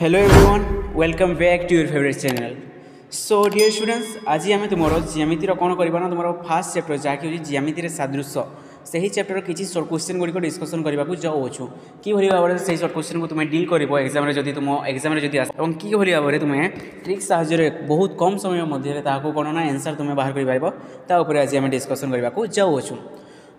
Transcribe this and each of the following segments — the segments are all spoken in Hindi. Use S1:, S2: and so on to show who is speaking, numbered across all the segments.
S1: Hello everyone, welcome back to your favorite channel. So dear students, आज आम तुम जियोमेट्री कौन करना तुम फास्ट चैप्टर जहाँकि हूँ जियोमेट्री सादृश्य से ही चैप्टर किसी शॉर्ट क्वेश्चन गुड़िक डिस्कसन करने को जाऊँ कि भाव में से शॉर्ट क्वेश्चन को तुम डील कर एग्जाम जब तुम एग्जाम जब आस कि भाव में तुम ट्रिक साहाय्य बहुत कम समय मध्य कौन ना आंसर तुम बाहर कर आज आम डिस्कसन करने को जाऊँ।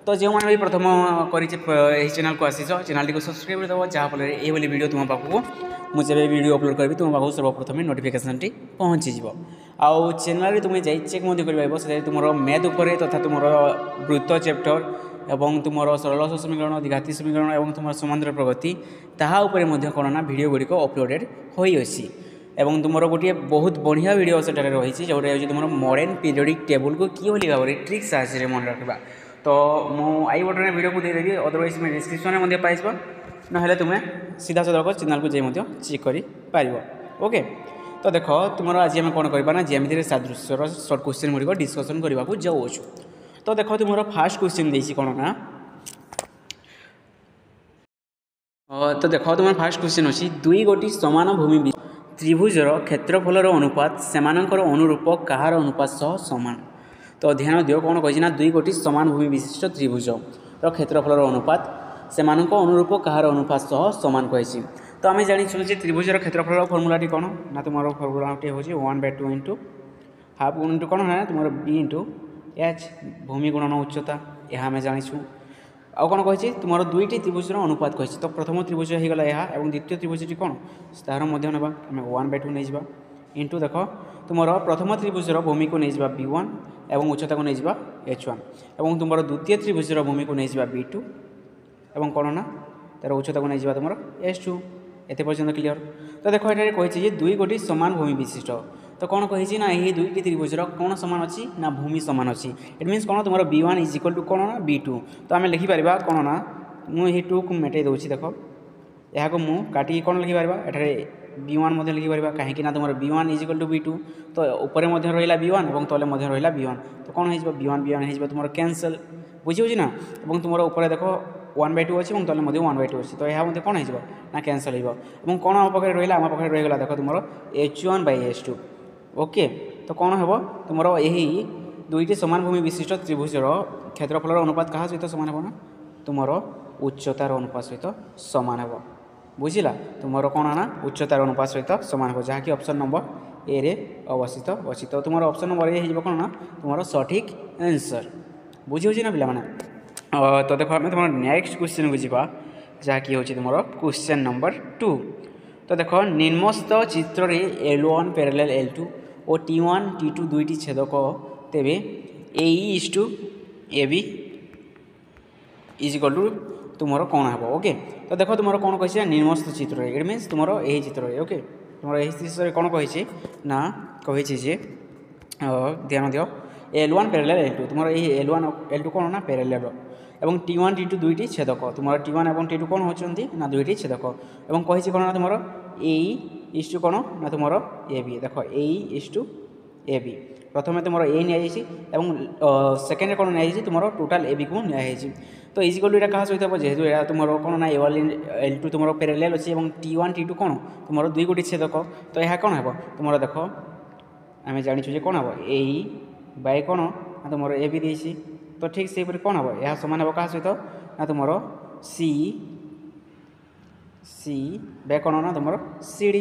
S1: तो जो मैंने भी प्रथम कर चैनल को आसी चैनल को सब्सक्राइब कर देव जहाँफल ये वीडियो तुम पाखक मुझे वीडियो अपलोड करी तुम पाखक सर्वप्रथम नोटिफिकेशन टी पहुँची आउ चैनल तुम जा चेक कर तुम मैथ उपर तथा तुम वृत्त चैप्टर एवं तुम सरल समीकरण द्विघाती समीकरण और तुम समांतर प्रगति ताहा कौन ना वीडियो गुड़िक अपलोडेड होइछि एवं तुम गोटे बहुत बढ़िया वीडियो से रही जोटा तुम मॉडर्न पीरियोडिक टेबल को कि भाव में ट्रिक साहाय्य मन रखा। तो मु आई बटन वीडियो को देदेवि अदरवाइज मैं डिस्क्रिप्शन में पाइब ना तुम्हें सीधा साधा चैनल को जाइए चेक कर ओके। तो देख तुम आज आम कौन करना जियोमेट्री सादृश्यर शॉर्ट क्वेश्चन गुड़िक डिस्कसन करने को जाऊँ। तो देख तुम फास्ट क्वेश्चन देसी कौन ना तो देख तुम फास्ट क्वेश्चन अच्छी दुई गोटी समान भूमि त्रिभुजर क्षेत्रफलर अनुपात सेमानंकर अनुरूप कहार अनुपात सह समान। तो ध्यान दियो कौन कही ना दुई गोटी समान भूमि विशिष्ट त्रिभुज क्षेत्रफलर अनुपात सेमानंक अनुरूप कहार अनुपात सह समान कही। तो आम जाचु त्रिभुजर क्षेत्रफल फर्मूलाटी कौन ना तुम फर्मूलाटी हूँ 1/2 इंटू हाफ इंटू कौन है तुम बी इंटू एच भूमि गुणन उच्चता यह आम जाचु। आउ कौन कही तुम दुईटी त्रिभुजर अनुपात कही। तो प्रथम त्रिभुज होगा यह और द्वितीय त्रिभुजटी कौन तार मध्य ना आम 1/2 नहीं जा इंटू देख तुम प्रथम त्रिभुजर भूमि को नहीं b1 एवं उच्चता को नहीं h1 एवं तुम द्वितीय त्रिभुजर भूमि को नहीं b2 एवं कौन ना तार उच्चता को नहीं तुम h2 एते पर्यंत क्लियर। तो देख ये कही दुई गोटी समान भूमि विशिष्ट तो कौन कही ना यही दुईटी त्रिभुजर कौन समान अच्छी ना भूमि समान अच्छी इट मीन्स कौन तुम b1 इज इक्वल टू कौन ना b2। तो आम लिखिपर कौन ना मुझे 2 को मेटे दूसरी देख यह मुझे काटिकी कौन लिखिपर एठारे b1 लिखिपर कहीं तुम b1 is equal to b2 तो ऊपर रहा b1 और तले रहा b1 तो कौन हो b1 हो तुम कैंसल बुझी ना और तुम ऊपर देख 1/2 अच्छी और तले 1/2 अच्छी तो यह कौन हो कैंसल हो कौन आम पाखे रहा आम पाखे रहीगला देख तुम h1/h2 ओके। तो कौन हो तुम यही दुईटी समान भूमि विशिष्ट त्रिभुजर क्षेत्रफलर अनुपात क्या सहित सामान हो ना तुम उच्चतार अनुपात सहित सामान हो बुझिला तुम कौन ना उच्चतार अनुपात सहित सामान हो जहाँकि ऑप्शन नंबर ए रे अवस्थित अच्छी। तो तुम ऑप्शन नंबर ए हो कौन ना तुम सठिक आंसर बुझी ना पे। तो देखो आम तुम नेक्स्ट क्वेश्चन को जावा जहाँकि हूँ तुम क्वेश्चन नंबर 2। तो देख निम्नस्थ चित्र L1 पैरेलल L2 और T1 T2 दुईटी छेदक तेबे AE is to AB is equal to तुम कौन हे ओके। तो देख तुम कौन कही निम्नस्थ चित्र इट मीन्स तुम यही चित्र ओके तुम यही चित्र कौन कही ना कही ध्यान दियो L1 पैरेलल L2 तुम यही L1 L2 कौन ना पैरेलल एवं T1 T2 दुईटी छेदक तुम T1 और T2 कौन होती ना दुईटी छेदक और कही कौन ना तुम AE इज टू कौन ना तुम AB देख AE इज टू AB प्रथम तुम ए नि सेकेंड कौन नि तुम टोटाल AB को नि तो इजिकल यहाँ क्या सहित जेहतु यहाँ तुम कौन ना L2 तुम पैरेलल अच्छी और T1 T2 कौन तुम दुई गोटी छेदक तो यह कौन हे तुम देख आम जाचु कौन हे AE बाय कौन ना तुम AB देसी तो ठीक से कौन हे यह सामान हे क्या सहित ना तुम सी बाय कौन ना तुम CD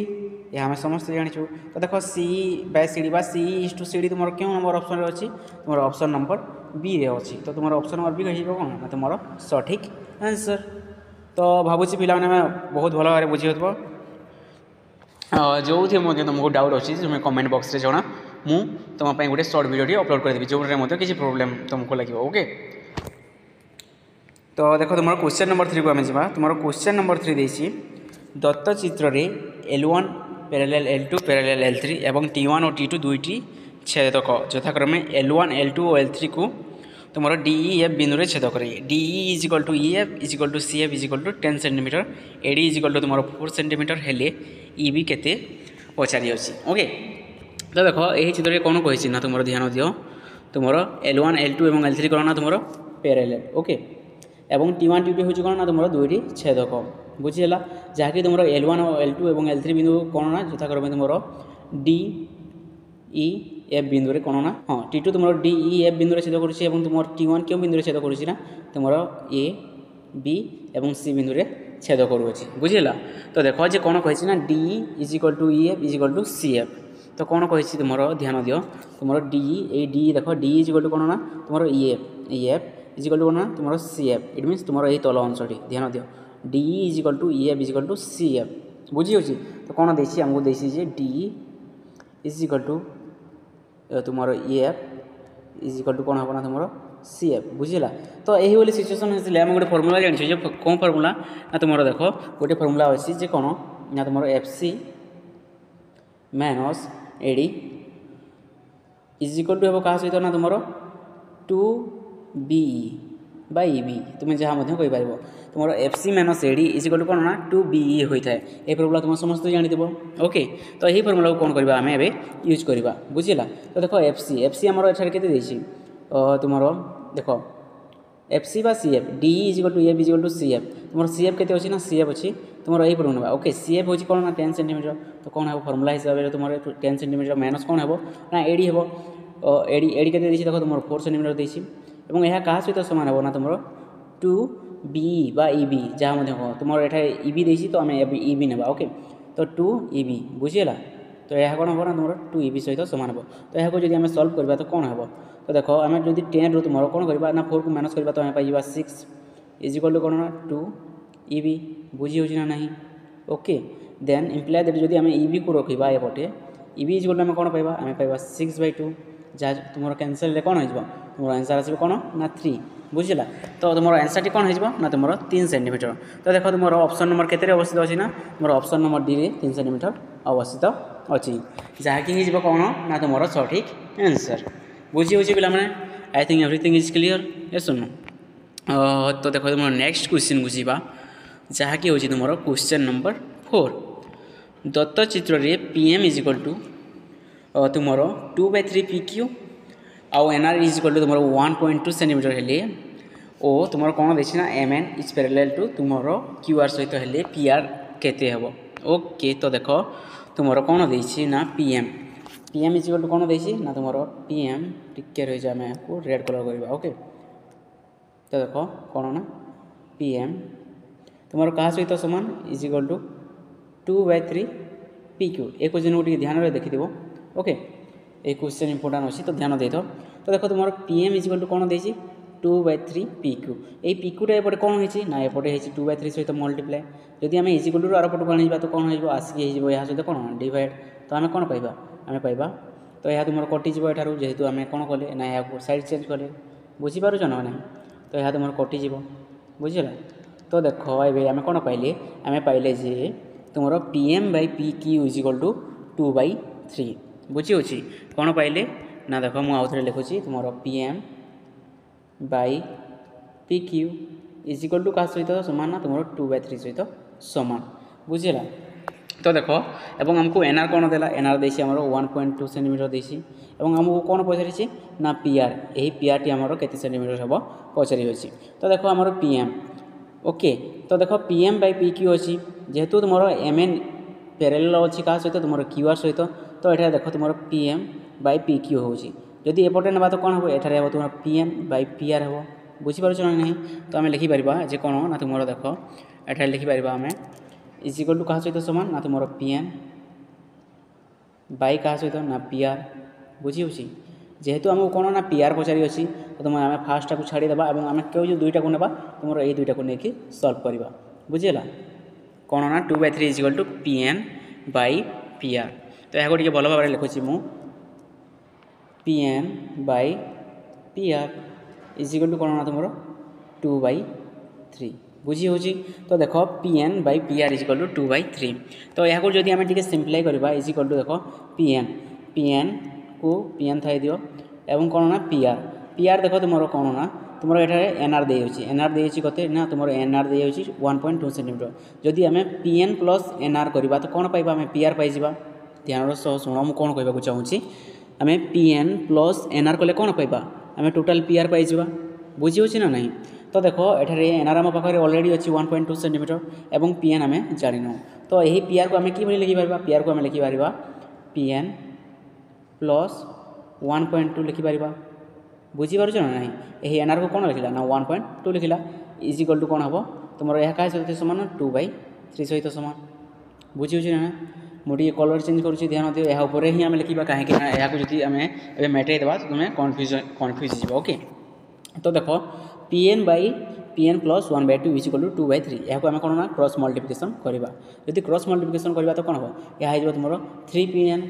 S1: यह आम समस्त जाचु। तो देख सी बाय CD बा सी इज टू CD तुम क्यों नंबर ऑप्शन रे अच्छी तुम ऑप्शन नंबर बी रे अच्छी तो तुम ऑप्शन नंबर बी कह कौन ना तुम सठिक आंसर। तो भावुँ पिला बहुत भल भाव बुझी जो थे तुमको डाउट अच्छी तुम्हें कमेंट बॉक्स रे जना मु तुम गोटे शॉर्ट वीडियो अपलोड करदेवी जो किसी प्रोब्लेम तुमको लगे ओके। तो देख तुम क्वेश्चन नंबर 3 को आम जा तुम क्वेश्चन नंबर 3 देसी दत्त चित्र L1 parallel L2 parallel L3 एवं T1 और T2 दुईटी छेदक यथाक्रमे L1 L2 और L3 को तुम DEF बिंदु रे छेद करे DE is equal to EF is equal to CF is equal to 10 centimetre AD is equal to तुम 4 सेंटीमीटर हेले EB केते पचारि अछि ओके। तो देख यही चित्र कौन कही ना तुम ध्यान दियो तुम L1 L2 और L3 कौन ना तुम पैरेलल ओके এবং T1 T2 হচ্ছে কোণ না তোমার দুইটি ছেদক বুঝিলা যাকি তোমার L1 और L2 এবং L3 বিন্দু কোণ না যথাক্রমে তোমার D E F বিন্দুরে কোণ না हाँ T2 তোমার D E F বিন্দুরে ছেদ করছে এবং তোমার T1 কেউ বিন্দুরে ছেদ করছে না তোমার A B এবং C বিন্দুরে ছেদ করুছি বুঝিলা তো দেখো যে কোণ কইছি না DE = EF = CF তো কোণ কইছি তোমার ধ্যান দিও তোমার DE এই DE দেখো DE = কোণ না তোমার EF EF = কোণ না তোমার CF ইট মিন্স তোমার এই তল অংশটি ধ্যান দিও DE = EF = CF বুঝি হচ্ছে তো কোণ দেইছি আমগো দেইছি যে DE = তোমার EF = কোণ হবে না তোমার CF বুঝিলা তো এই বলে সিচুएशन হইছিলে আমি গোটে ফর্মুলা জানিছি যে কোন ফর্মুলা না তোমার দেখো গোটে ফর্মুলা আছে যে কোণ না তোমার FC माइनस AD = हेबो का सहित ना तुमरो 2BE बाय EB तुम जहाँ मध्य कहि पारिबो तुमरो FC - AD = कोन ना 2BE होई थाए ए फॉर्मूला तुम समस्त जानि दिबो ओके तो एही फॉर्मूला को कोन करबा हमें एबे यूज करबा बुझिला तो देखो FC हमरो एठार केते देछि तुमरो देखो FC बा CF DE = EF = CF तुमरो CF केते अछि ना CF अछि तुम्हारा यही फॉर्मूला ओके CF होची कोन ना 10 cm तो कोन है फॉर्मूला हिसाब रे तुम्हारे 10 cm माइनस कोन हेबो ना AD हेबो AD केते देछि देखो तुमरो 4 cm देछि एवं यह कहा सहित समान हेबो ना तुमरो 2BE बा EB जहाँ मध्ये हो तुमरो एठा EB देछि तो हमें EB नेबा ओके तो 2EB बुझिला तो यह कोन हेबो ना तुमरो 2EB सहित समान हेबो तो यह को जदि हमें सॉल्व करबा तो कोन हेबो तो देखो हमें जदि 10 रो तुमरो कोन करबा ना 4 को माइनस करबा तो हमें पाइबा 6 = कोन ना 2EB बुझी हो ना नहीं ओके देन इम्प्लाय दैट जदि हमें EB को रखिबा एपटे EB = हमें कोन पाइबा हमें पाइबा 6/2 जा तुमरो कैंसिल ले कोन होइबो तुमरो आंसर आसीबो कोन ना 3 बुझिला तो तुमरो आंसर टी कोन होइबो ना तुमरो 3 cm तो देखो तुमरो ऑप्शन नंबर केते रे अवस्थित अछि ना तुमरो ऑप्शन नंबर डी रे 3 cm अवस्थित अछि जा कि हिजबो कोन ना तुमरो सठिक आंसर बुझी होछि बिला माने I think everything is clear yes और नो तो देखो तुमरो नेक्स्ट क्वेश्चन बुझिबा जहाँकि हूँ तुम क्वेश्चन नंबर 4 दत्त चित्र रे PM = तुम 2/3 PQ आउ NR = तुम 1.2 cm हेले ओ तुम कौन देखी ना MN इज पैरेलल टू तुम QR सहित हेले PR केते हेबो ओके तो देखो तुम कौन देछि ना PM = कौन देछि ना तुम PM टिके रहि जा मैं को रेड कलर करबा ओके तो देखो कौन ना PM तुम क्या सहित समान = 2/3 PQ ए क्वेश्चन को ध्यान रे देखि देबो ओके ए क्वेश्चन इंपोर्टेंट अछि तो ध्यान देथो तो देखो तुम PM = कोन देछि 2/3 PQ ए PQ टा एपटे कोन होइछि ना एपटे होइछि 2/3 सहित मल्टीप्लाई जदि हमें = रो आरपट गणि बा तो कोन होइबो आसी होइबो या सहित कोन डिवाइड तो हमें कोन पाइबा हमें पाइबा तो यह तुम कटि जिवो एठारु जेहेतु हमें कोन कले ना या साइड चेंज कले बुझी पारु जनो ना तो यह तुम कटि जिवो बुझिला तो देखो ये आम कौन पाइले आम पाइले जे तुम PM/PQ = 2/3 बुझी होची कौन पाइले ना देखो मुझे आउ थे लिखुची तुम PM/PQ = क्या सहित समान ना तुम 2/3 सहित समान बुझेगा तो देखो एवं हमको NR कौन देला NR देसी हमरो 1.2 cm देसी एवं हमको कौन पचारि ना PR यही PR टी हमरो केते सेंटीमीटर हम पचारि होची तो देखो हमरो PM ओके तो देखो PM/PQ अच्छी जेहेतु तुम MN पैरेलल अच्छी क्या सहित तुम QR सहित तो ये देखो तुम PM/PQ होची जदि एपटे ना तो कौन हम एठारे हम तुम PM/PR हम बुझीपार ना नहीं तो आम लिखिपर जे कौन ना तुम देख एठारे लिखिपर आम = क्या सहित समान ना तुम PM/क्या सहित ना PR बुझी होची जेहेतु आमको कौन ना PR पचारि अच्छी तो तुम आम फास्ट को छाड़ीदेवा और आम क्यों जो दुईटा को ना तुम ये दुईटा को लेकिन सल्व करवा बुझेगा कौन ना 2/3 = PM/PR तो यह टे भल भाव लिखुची मु PM/PR = कौन ना तुम 2/3 बुझी होची तो देख PM/PR = 2/3 तो यह जदि आम टे सिंप्लाई करवा = देख PN को PN थाई दियो एवं कौन ना PR देख तुम कौन ना तुम ये NR दे NR दे कते ना तुम NR दे 1.2 cm जदि आम PN + NR करवा तो कौन पाइबा आम PR पाइबा ध्यान सह शुण मुझे कौन कहूँ चाहूँगी आम PN + NR कले कौन पाइबा आम टोटाल PR पाइबा बुझी होची ना नहीं तो देख एठारे एनआर आम पाखे अलरेडी अच्छी 1.2 सेंटीमीटर और पीएन आम जाणीनु तो यही पीआर को आम कि लिखिपर पीआर को आम लिखिपर पीएन प्लस 1.2 लिखिपर बुझीपार ना ना यही एनआर को कौन लिखला ना 1.2 लिखला इज इक्वल टू कौन हम तुम यह क्या सहित सामान 2/3 सहित सामान बुझी ना मुझे कलर चेंज करुँच ध्यान दियो यहाँ ऊपर ही आम लिखा कहीं यहाँ जी आम ए मेटेदेवा तो तुम्हें कन्फ्यूज ओके तो देख PN plus 1/2 is equal to 2/3 यहाँ आम कौन ना क्रॉस मल्टिप्लिकेशन करवा जब क्रॉस मल्टिप्लिकेशन करवा तो कौन हम यह हो तुम 3pn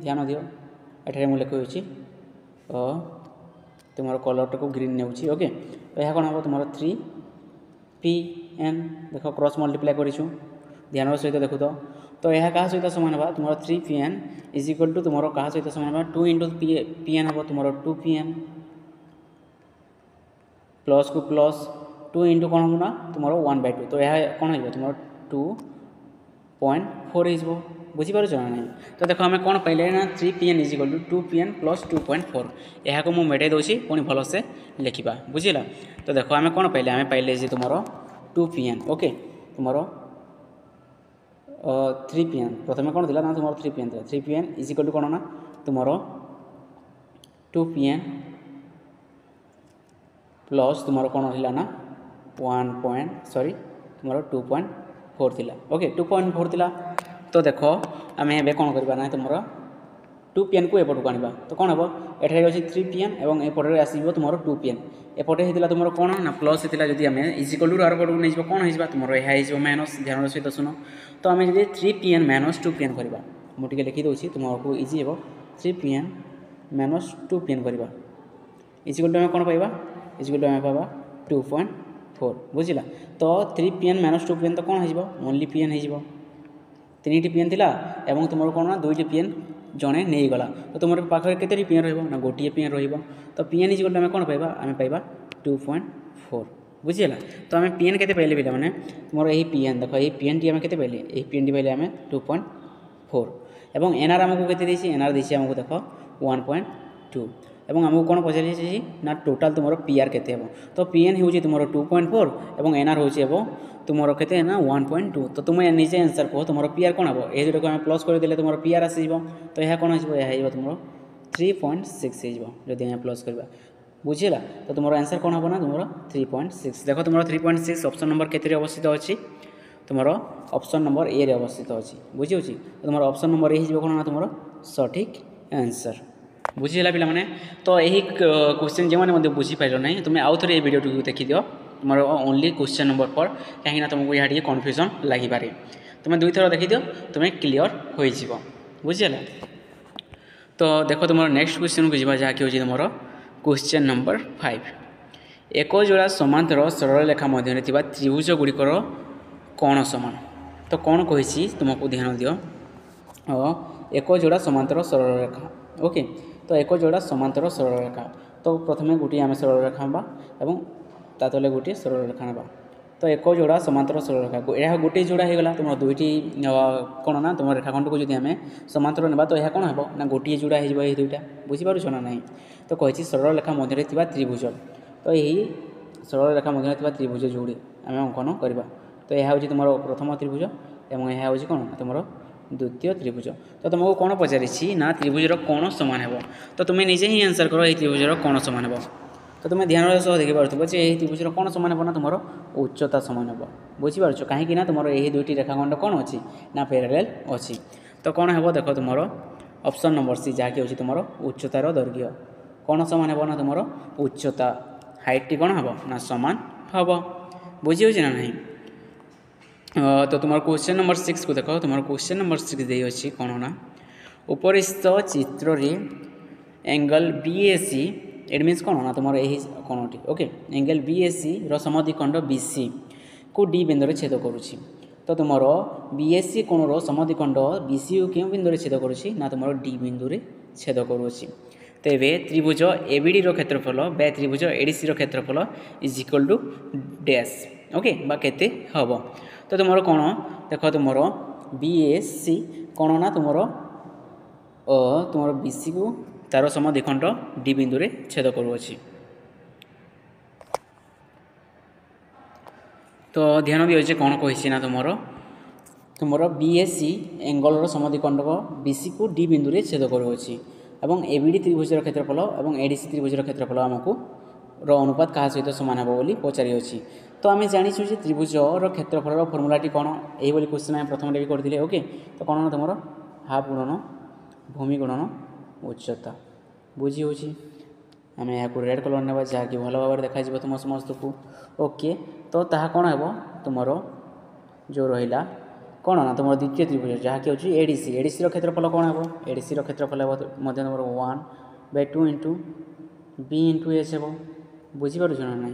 S1: ध्यान दियो एठारे मुझे लिखी तुम कलर को ग्रीन ने ओके तो यह कौन हम तुम 3pn देख क्रॉस मल्टीप्लाई करूँ ध्यान सहित देखु तो यह क्या सहित सामान है तुम 3pn इज इक्वल टू तुम क्या सहित सामान है 2 इंटू pn हम तुम 2pn प्लस को प्लस 2 इंटू कौन हम ना तुम 1/2 तो यह कौन हो तुम 2.4 हो बुझीपार ना नहीं तो देख आम कौन पाइले ना 3pn is equal to 2pn plus 2.4 यह को मुझे मेटे दूसरी पुणी भलसे लिखा बुझिला तो देख आम कौन पाइले आम पाइले तुम 2pn ओके तुम 3pn प्रथम कौन थी ना तुम 3pn था 3pn इज इक्वल टू कौन ना तुम 2pn प्लस तुम कौन थी ना 2.4 थी ओके 2.4 थी तो देख आम ए कौन करवा ना तुम 2pn को एपटू आना तो कौन हम एठारे अच्छी 3pn और एपटे आसो तुम 2pn एपटे होता तुम कौन ना प्लस होता जब आम इजिकल टू आर पटक नहीं कौन हो तुम यह माइनस ध्यान सहित शुण तो आम जब 3pn माइनस 2pn करवा मुझे लिखिदे तुमको इजी हे 3pn माइनस 2pn करवा इजिकल टू आम कौन पाइबा इजिकल टू आम पाइबा 2.4 बुझिला तो 3pn माइनस 2pn तो कौन हो ओनली pn हो 3टी pn थिला एवं तुम कौन ना 2टी pn जड़े नहीं गला तो तुम पाखे केते pn रहा गोटे pn तो pn इज आम कौन पाइबा आम पाइबा 2.4 बुझीगला तो आम pn केते पाइले पिला माने तुम यही pn देख यही pn टी आम केते पाइले यही pn टी पाइले आम 2.4 एवं एनआर आमको केते देछि एनआर देछि आमको देख 1.2 एवं आमको कौन पचारि ना टोटाल तुम पीआर केते हेबो तो pn हो तुम 2.4 एवं एनआर हो तुम केते ना 1.2 तो तुम निजे आंसर कह तुम पीआर कौन हम ये जो आम प्लस करदे तुम पीआर आसो तो यह कौन हो तुम 3.6 जब आम प्लस करवा बुझीला तो तुम आंसर कौन हम ना तुम 3.6 देख तुम 3.6 ऑप्शन नंबर केते अवस्थित अच्छी तुम ऑप्शन नंबर ए रे अवस्थित अच्छी बुझी तो तुम ऑप्शन नंबर ए कौन ना तुम सठिक आंसर बुझीला पिला माने तो यही क्वेश्चन जो मैंने बुझीपार ना तुम्हें आउ थे भिडियो देखीद तुम ओनली क्वेश्चन नंबर 4 कहीं तुमको यहाँ टे कन्फ्यूजन लगिपारे तुम्हें 2 थर देखीद तुम्हें क्लीयर हो बुझीगला तो देख तुम नेक्स्ट क्वेश्चन को जा जहाँकि हूँ तुम क्वेश्चन नंबर 5 एक जोड़ा समांतर सरल रेखा मध्य त्रिभुज गुड़िकर कोण समान तो कौन कही तुमको ध्यान दियो एक जोड़ा समांतर सरल रेखा ओके तो एक जोड़ा समांतर सरल रेखा तो प्रथम गोटे आम सरल रेखा हाँ और तले गोटे सरल रेखा ना तो एक जोड़ा समांतर सरल रेखा यह गोटे जोड़ा होगा तुम 2टी कौन ना तुम रेखाखंड को जब आम समांतर ना तो यह कौन हम ना गोटे जोड़ा हो 2टा बुझीपार ना ना तो कही सरल रेखा मध्य त्रिभुज तो यही सरल रेखा मध्य त्रिभुज जोड़ी आम अंकन करवा तो यह हूँ तुम प्रथम त्रिभुज और यह हूँ कौन तुम द्वितीय त्रिभुज तो तुमको कौन पचारि ना त्रिभुजर कोण समान हो तो तुम्हें निजे ही आंसर करो ये त्रिभुजर कोण समान हो तो तुम्हें ध्यान सह देखिपुर जे यही त्रिभुजर कोण समान हो ना तुम उच्चता समान हो बुझीपार कहीं तुम यही 2टी रेखाखंड कौन अच्छी ना पैरेलल अच्छी तो कौन हम देख तुम ऑप्शन नंबर सी जहाँकि हूँ तुम उच्चतार दैर्घ्य कौन समान हो ना तुम उच्चता हाइट टी कौन हम ना समान हम बुझी ना नहीं तो तुम क्वेश्चन नंबर 6 को देख तुम क्वेश्चन नंबर 6 दे अच्छी कौन ना उपरिस्थ चित्र एंगल बीएसी इट मीन्स कौन ना तुम यही कौन ओके एंगल बीएसी समद्विखंड बीसी को डी बिंदु छेद करुच्ची तो तुम बीएससी कोणर समद्विखंड बीसी को क्यों बिंदु छेद करुच्ची ना तुम डी बिंदु छेद करुच्ची तो ये त्रिभुज एबीडी क्षेत्रफल बे त्रिभुज एडीसी क्षेत्रफल is equal to dash okay बा केते हम तो तुम कौन देख तुम बीएससी कौन ना तुम बीसी को तार समद्विखंड डी बिंदु छेद करुच्ची तो ध्यान दिए कौन कही ना तुमर बीएससी एंगलर समद्विखंडक बीसी को डी बिंदु रे छेद करुँच और एबीडी त्रिभुजर क्षेत्रफल और एडीसी त्रिभुजर क्षेत्रफल आमको अनुपात क्या सहित सामान हे बोली पचारि अच्छी। तो आम जाचु त्रिभुजर क्षेत्रफल फर्मुलाटी कौन यही क्वेश्चन आम प्रथम भी करते ओके। तो कौन ना तुम हाफ गुणन भूमि गुणन उच्चता बुझी हो आम यहाँ रेड कलर ने जहाँकि भल भाव देखा तुम समस्त को ओके। तो ताहा कौन हे तुम जो रहा कौन ना तुम द्वितीय त्रिभुज जहाँकि हूँ एडीसी एडीसी क्षेत्रफल कौन हे एडीसी क्षेत्रफल तुम 1/2 इंटू बी इंटू एच हे बुझीपार ना ना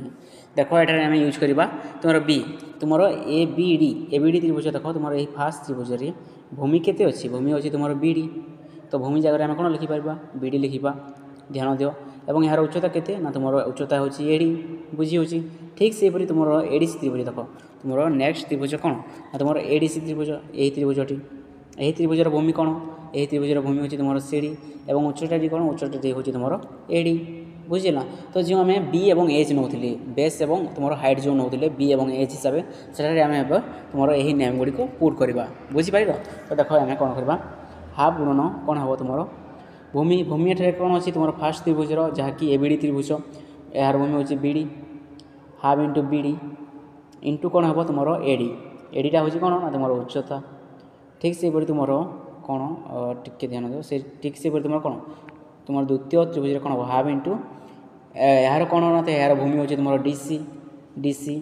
S1: देख ये आम यूज करवा तुम बी तुम ए बी डी त्रिभुज देख तुम यही फास्ट त्रिभुज भूमि केते अच्छी भूमि अच्छी तुम बीडी तो भूमि जगह आम कौन लिखिपर बीडी लिखा ध्यान दियो और यार उच्चता केते ना तुम उच्चता हूँ एडी बुझी हो ठीक से तुम एडीसी त्रिभुज देख तुम नेक्स्ट त्रिभुज कौन ना तुम एडीसी त्रिभुज यही त्रिभुजटी यही त्रिभुजर भूमि कौन यही त्रिभुजर भूमि हूँ तुम सीडी और उच्चताटी कौन उच्चताटी हूँ तुम एडी बुझेगा। तो जो आम बी और एच नौली बेस और तुम हाइट जो नौले बी और एच हिसाब से आम तुम यही नेम गुड़ी पुट करवा बुझीपार। तो देख आम कौन करवा हाफ गुणन कौन हम तुम भूमि भूमि एठार कौन अच्छी तुम फास्ट त्रिभुजर जहाँकि एबीडी त्रिभुज यार भूमि हूँ BD half into BD into कौन हम तुम एडी एडीटा हूँ कौन ना तुम उच्चता ठीक से तुम कौन टिके ध्यान दो से ठीक से तुम कौन तुम द्वितीय त्रिभुज कौन हम हाफ इंटू यार कौन ना तो यार भूमि हूँ तुम डीसी डीसी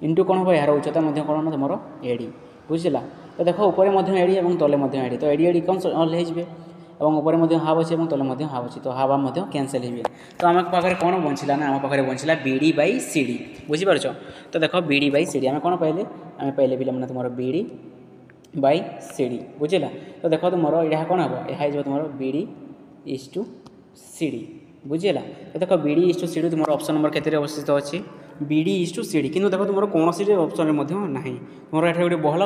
S1: इंटू कौन हम यार उच्चता कौन ना तुम एडी बुझला। तो देख ऊपर एडी और तले एडी तो एडी एडी कौन हल्जे और ऊपर हाफ अच्छे और तले हाफ अच्छी तो हाफ हाफ कैनसल हो। तो आम पाखे कौन बचला ना आम पाखे बचला बीडी बाई सीडी बुझीपार। तो देख बीडी बाई सीडी आम कौन पाइले आम पाइले पे तुम बीडी बाई सीडी बुझेगा। तो देख तुम यहाँ कौन हम यह तुम बीडी इज टू सीडी बुझेगा। तो देख बीडी इज टू सीडी तुम ऑप्शन नंबर केते अवस्थित अच्छी बीडी इज टू सीडी किंतु देख तुम कौन सी ऑप्शन में ना तुम ये गोटे बहल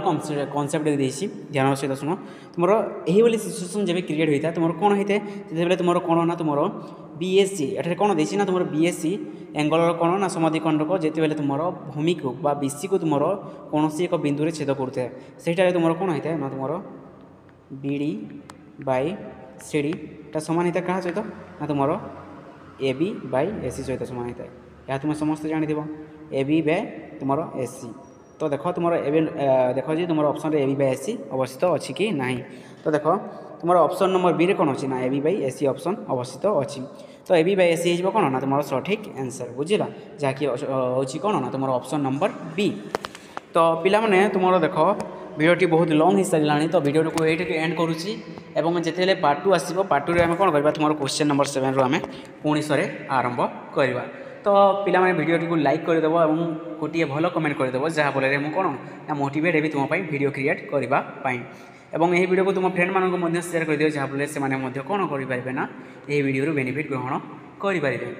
S1: कनसेप्ट देती ध्यान सहित शुण तुम यही सिचुएसन जब क्रिएट होता है तुम कौन होता है तुम कौन ना तुम बीएससी ये कौन देती ना तुम बीएससी एंगलर कौन ना समद्विखंडक जिते तुम भूमि को बीसी को तुम कौन एक बिंदु छेद करता है से तुम कौन होता है ना तुम बीडी बाई सीडी सामान होता है क्या सहित ना तुम ए बी बाई एसी सहित सामान होता है यह तुम समस्त जानी ए बी बाय तुम एसी। तो देख तुम देख जी तुम option A B by AC अवस्थित अच्छी कि ना। तो देख तुम ऑप्शन नंबर बी रे कौन अच्छी ना A B by AC option अवस्थित अच्छी। तो ए बी बाई एसी हो कौन ना तुम सठिक आंसर बुझला जहाँकि हूँ कौन ना तुम ऑप्शन नंबर बी। तो पिला माने तुम देख भिडियोटी बहुत लंग हो सारे तो भिडियो को ये एंड करुच्ची और जिते पार्ट 2 आसो पार्ट 2 रे आम कौन करवा तुम क्वेश्चन नंबर 7 रू आम पुणी सरे आरंभ करवा। तो पिला माने भिडियोटी को लाइक करदेव और गोटे भल कमेंट करदेव जहाँफल मुझे कौन ना मोटिवेट हेबी तुम भिडियो क्रिएट करने और यही भिडियो को तुम फ्रेंड मानक शेयर कर दियो जहाँफल से कौन करें ना यही भिडियो बेनिफिट ग्रहण करेंगे।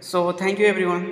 S1: So thank you everyone.